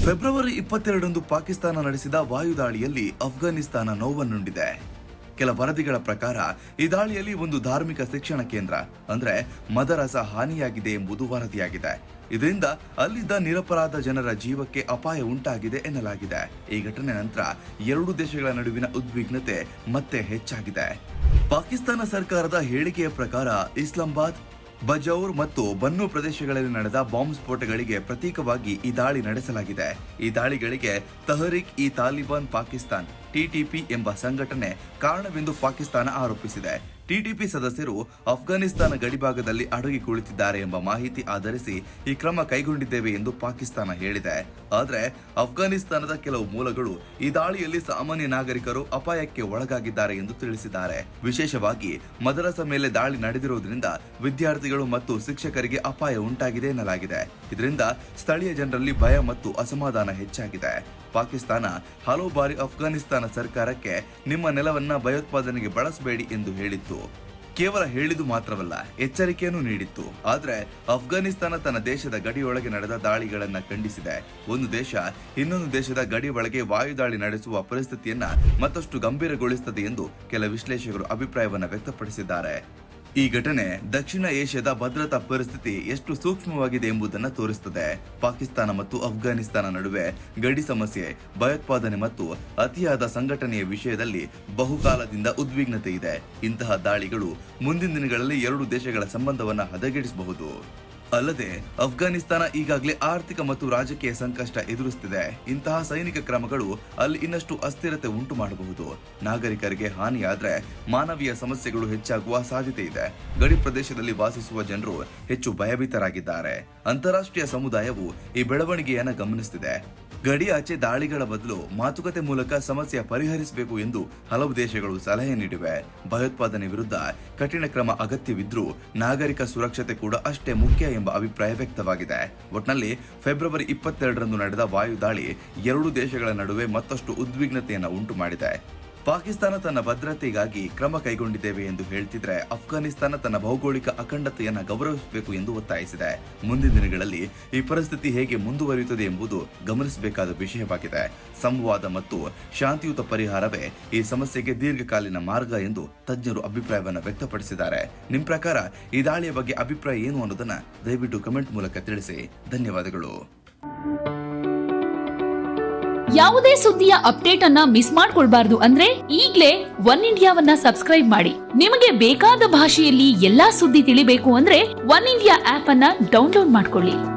February 22ರಂದು Pakistan ನಡೆಸಿದ ವಾಯುದಾಳಿಯಲ್ಲಿ ಅಫ್ಘಾನಿಸ್ತಾನ ನೋವನ್ನುಂಡಿದೆ. ಕೆಲ ವರದಿಗಳ ಪ್ರಕಾರ ಈ ದಾಳಿಯಲ್ಲಿ ಒಂದು ಧಾರ್ಮಿಕ ಶಿಕ್ಷಣ ಕೇಂದ್ರ ಅಂದ್ರೆ ಮದರಸ ಹಾನಿಯಾಗಿದೆ ಎಂಬುದು ವರದಿಯಾಗಿದೆ. ಇದರಿಂದ ಅಲ್ಲಿದ್ದ ನಿರಪರಾಧ ಜನರ ಜೀವಕ್ಕೆ ಅಪಾಯ ಉಂಟಾಗಿದೆ ಎನ್ನಲಾಗಿದೆ. ಈ ಘಟನೆ ನಂತರ ಎರಡು ದೇಶಗಳ ನಡುವಿನ ಉದ್ವಿಗ್ನತೆ ಮತ್ತೆ ಹೆಚ್ಚಾಗಿದೆ. ಪಾಕಿಸ್ತಾನ ಸರ್ಕಾರದ ಹೇಳಿಕೆಯ ಪ್ರಕಾರ ಇಸ್ಲಾಮಾಬಾದ್, ಬಜೌರ್ ಮತ್ತು ಬನ್ನು ಪ್ರದೇಶಗಳಲ್ಲಿ ನಡೆದ ಬಾಂಬ್ ಸ್ಫೋಟಗಳಿಗೆ ಪ್ರತೀಕವಾಗಿ ಈ ದಾಳಿ ನಡೆಸಲಾಗಿದೆ. ಈ ದಾಳಿಗಳಿಗೆ ತೆಹ್ರೀಕ್-ಇ-ತಾಲಿಬಾನ್ ಪಾಕಿಸ್ತಾನ್ ಟಿಟಿಪಿ ಎಂಬ ಸಂಘಟನೆ ಕಾರಣವೆಂದು ಪಾಕಿಸ್ತಾನ ಆರೋಪಿಸಿದೆ. ಟಿಟಿಪಿ ಸದಸ್ಯರು ಅಫ್ಘಾನಿಸ್ತಾನ ಗಡಿಭಾಗದಲ್ಲಿ ಅಡಗಿ ಕುಳಿತಿದ್ದಾರೆ ಎಂಬ ಮಾಹಿತಿ ಆಧರಿಸಿ ಈ ಕ್ರಮ ಕೈಗೊಂಡಿದ್ದೇವೆ ಎಂದು ಪಾಕಿಸ್ತಾನ ಹೇಳಿದೆ. ಆದರೆ ಅಫ್ಘಾನಿಸ್ತಾನದ ಕೆಲವು ಮೂಲಗಳು ಈ ದಾಳಿಯಲ್ಲಿ ಸಾಮಾನ್ಯ ನಾಗರಿಕರು ಅಪಾಯಕ್ಕೆ ಒಳಗಾಗಿದ್ದಾರೆ ಎಂದು ತಿಳಿಸಿದ್ದಾರೆ. ವಿಶೇಷವಾಗಿ ಮದರಸ ಮೇಲೆ ದಾಳಿ ನಡೆದಿರುವುದರಿಂದ ವಿದ್ಯಾರ್ಥಿಗಳು ಮತ್ತು ಶಿಕ್ಷಕರಿಗೆ ಅಪಾಯ ಉಂಟಾಗಿದೆ ಎನ್ನಲಾಗಿದೆ. ಇದರಿಂದ ಸ್ಥಳೀಯ ಜನರಲ್ಲಿ ಭಯ ಮತ್ತು ಅಸಮಾಧಾನ ಹೆಚ್ಚಾಗಿದೆ. ಪಾಕಿಸ್ತಾನ ಹಲವು ಬಾರಿ ಅಫ್ಘಾನಿಸ್ತಾನ ಸರ್ಕಾರಕ್ಕೆ ನಿಮ್ಮ ನೆಲವನ್ನ ಭಯೋತ್ಪಾದನೆಗೆ ಬಳಸಬೇಡಿ ಎಂದು ಹೇಳಿತ್ತು. ಕೇವಲ ಹೇಳಿದು ಮಾತ್ರವಲ್ಲ, ಎಚ್ಚರಿಕೆಯನ್ನು ನೀಡಿತ್ತು. ಆದರೆ ಅಫ್ಘಾನಿಸ್ತಾನ ತನ್ನ ದೇಶದ ಗಡಿಯೊಳಗೆ ನಡೆದ ದಾಳಿಗಳನ್ನ ಖಂಡಿಸಿದೆ. ಒಂದು ದೇಶ ಇನ್ನೊಂದು ದೇಶದ ಗಡಿ ಒಳಗೆ ವಾಯುದಾಳಿ ನಡೆಸುವ ಪರಿಸ್ಥಿತಿಯನ್ನ ಮತ್ತಷ್ಟು ಗಂಭೀರಗೊಳಿಸುತ್ತದೆ ಎಂದು ಕೆಲ ವಿಶ್ಲೇಷಕರು ಅಭಿಪ್ರಾಯವನ್ನ ವ್ಯಕ್ತಪಡಿಸಿದ್ದಾರೆ. ಈ ಘಟನೆ ದಕ್ಷಿಣ ಏಷ್ಯಾದ ಭದ್ರತಾ ಪರಿಸ್ಥಿತಿ ಎಷ್ಟು ಸೂಕ್ಷ್ಮವಾಗಿದೆ ಎಂಬುದನ್ನು ತೋರಿಸುತ್ತದೆ. ಪಾಕಿಸ್ತಾನ ಮತ್ತು ಅಫ್ಘಾನಿಸ್ತಾನ ನಡುವೆ ಗಡಿ ಸಮಸ್ಯೆ, ಭಯೋತ್ಪಾದನೆ ಮತ್ತು ಅತಿಯಾದ ಸಂಘಟನೆಯ ವಿಷಯದಲ್ಲಿ ಬಹುಕಾಲದಿಂದ ಉದ್ವಿಗ್ನತೆ ಇದೆ. ಇಂತಹ ದಾಳಿಗಳು ಮುಂದಿನ ದಿನಗಳಲ್ಲಿ ಎರಡು ದೇಶಗಳ ಸಂಬಂಧವನ್ನು ಹದಗೆಡಿಸಬಹುದು. ಅಲ್ಲದೆ ಅಫ್ಘಾನಿಸ್ತಾನ ಈಗಾಗಲೇ ಆರ್ಥಿಕ ಮತ್ತು ರಾಜಕೀಯ ಸಂಕಷ್ಟ ಎದುರಿಸುತ್ತಿದೆ. ಇಂತಹ ಸೈನಿಕ ಕ್ರಮಗಳು ಅಲ್ಲಿ ಇನ್ನಷ್ಟು ಅಸ್ಥಿರತೆ ಉಂಟು ಮಾಡಬಹುದು. ನಾಗರಿಕರಿಗೆ ಹಾನಿಯಾದ್ರೆ ಮಾನವೀಯ ಸಮಸ್ಯೆಗಳು ಹೆಚ್ಚಾಗುವ ಸಾಧ್ಯತೆ ಇದೆ. ಗಡಿ ಪ್ರದೇಶದಲ್ಲಿ ವಾಸಿಸುವ ಜನರು ಹೆಚ್ಚು ಭಯಭೀತರಾಗಿದ್ದಾರೆ. ಅಂತಾರಾಷ್ಟ್ರೀಯ ಸಮುದಾಯವು ಈ ಬೆಳವಣಿಗೆಯನ್ನು ಗಮನಿಸುತ್ತಿದೆ. ಗಡಿ ಆಚೆ ದಾಳಿಗಳ ಬದಲು ಮಾತುಕತೆ ಮೂಲಕ ಸಮಸ್ಯೆ ಪರಿಹರಿಸಬೇಕು ಎಂದು ಹಲವು ದೇಶಗಳು ಸಲಹೆ ನೀಡಿವೆ. ಭಯೋತ್ಪಾದನೆ ವಿರುದ್ಧ ಕಠಿಣ ಕ್ರಮ ಅಗತ್ಯವಿದ್ರೂ ನಾಗರಿಕ ಸುರಕ್ಷತೆ ಕೂಡ ಅಷ್ಟೇ ಮುಖ್ಯ ಎಂಬ ಅಭಿಪ್ರಾಯ ವ್ಯಕ್ತವಾಗಿದೆ. ಒಟ್ನಲ್ಲಿ ಫೆಬ್ರವರಿ 22ರಂದು ನಡೆದ ವಾಯುದಾಳಿ ಎರಡು ದೇಶಗಳ ನಡುವೆ ಮತ್ತಷ್ಟು ಉದ್ವಿಗ್ನತೆಯನ್ನು ಉಂಟು ಮಾಡಿದೆ. ಪಾಕಿಸ್ತಾನ ತನ್ನ ಭದ್ರತೆಗಾಗಿ ಕ್ರಮ ಕೈಗೊಂಡಿದ್ದೇವೆ ಎಂದು ಹೇಳ್ತಿದ್ರೆ, ಅಫ್ಘಾನಿಸ್ತಾನ ತನ್ನ ಭೌಗೋಳಿಕ ಅಖಂಡತೆಯನ್ನು ಗೌರವಿಸಬೇಕು ಎಂದು ಒತ್ತಾಯಿಸಿದೆ. ಮುಂದಿನ ದಿನಗಳಲ್ಲಿ ಈ ಪರಿಸ್ಥಿತಿ ಹೇಗೆ ಮುಂದುವರಿಯುತ್ತದೆ ಎಂಬುದು ಗಮನಿಸಬೇಕಾದ ವಿಷಯವಾಗಿದೆ. ಸಂವಾದ ಮತ್ತು ಶಾಂತಿಯುತ ಪರಿಹಾರವೇ ಈ ಸಮಸ್ಯೆಗೆ ದೀರ್ಘಕಾಲೀನ ಮಾರ್ಗ ಎಂದು ತಜ್ಞರು ಅಭಿಪ್ರಾಯವನ್ನು ವ್ಯಕ್ತಪಡಿಸಿದ್ದಾರೆ. ನಿಮ್ಮ ಪ್ರಕಾರ ಈ ದಾಳಿಯ ಬಗ್ಗೆ ಅಭಿಪ್ರಾಯ ಏನು ಅನ್ನೋದನ್ನ ದಯವಿಟ್ಟು ಕಮೆಂಟ್ ಮೂಲಕ ತಿಳಿಸಿ. ಧನ್ಯವಾದಗಳು. ಯಾವುದೇ ಸುದ್ದಿಯ ಅಪ್ಡೇಟ್ ಅನ್ನ ಮಿಸ್ ಮಾಡ್ಕೊಳ್ಬಾರ್ದು ಅಂದ್ರೆ ಈಗ್ಲೇ ಒನ್ ಇಂಡಿಯಾವನ್ನ ಸಬ್ಸ್ಕ್ರೈಬ್ ಮಾಡಿ. ನಿಮಗೆ ಬೇಕಾದ ಭಾಷೆಯಲ್ಲಿ ಎಲ್ಲಾ ಸುದ್ದಿ ತಿಳಿಬೇಕು ಅಂದ್ರೆ ಒನ್ ಇಂಡಿಯಾ ಆಪ್ ಅನ್ನ ಡೌನ್ಲೋಡ್ ಮಾಡ್ಕೊಳ್ಳಿ.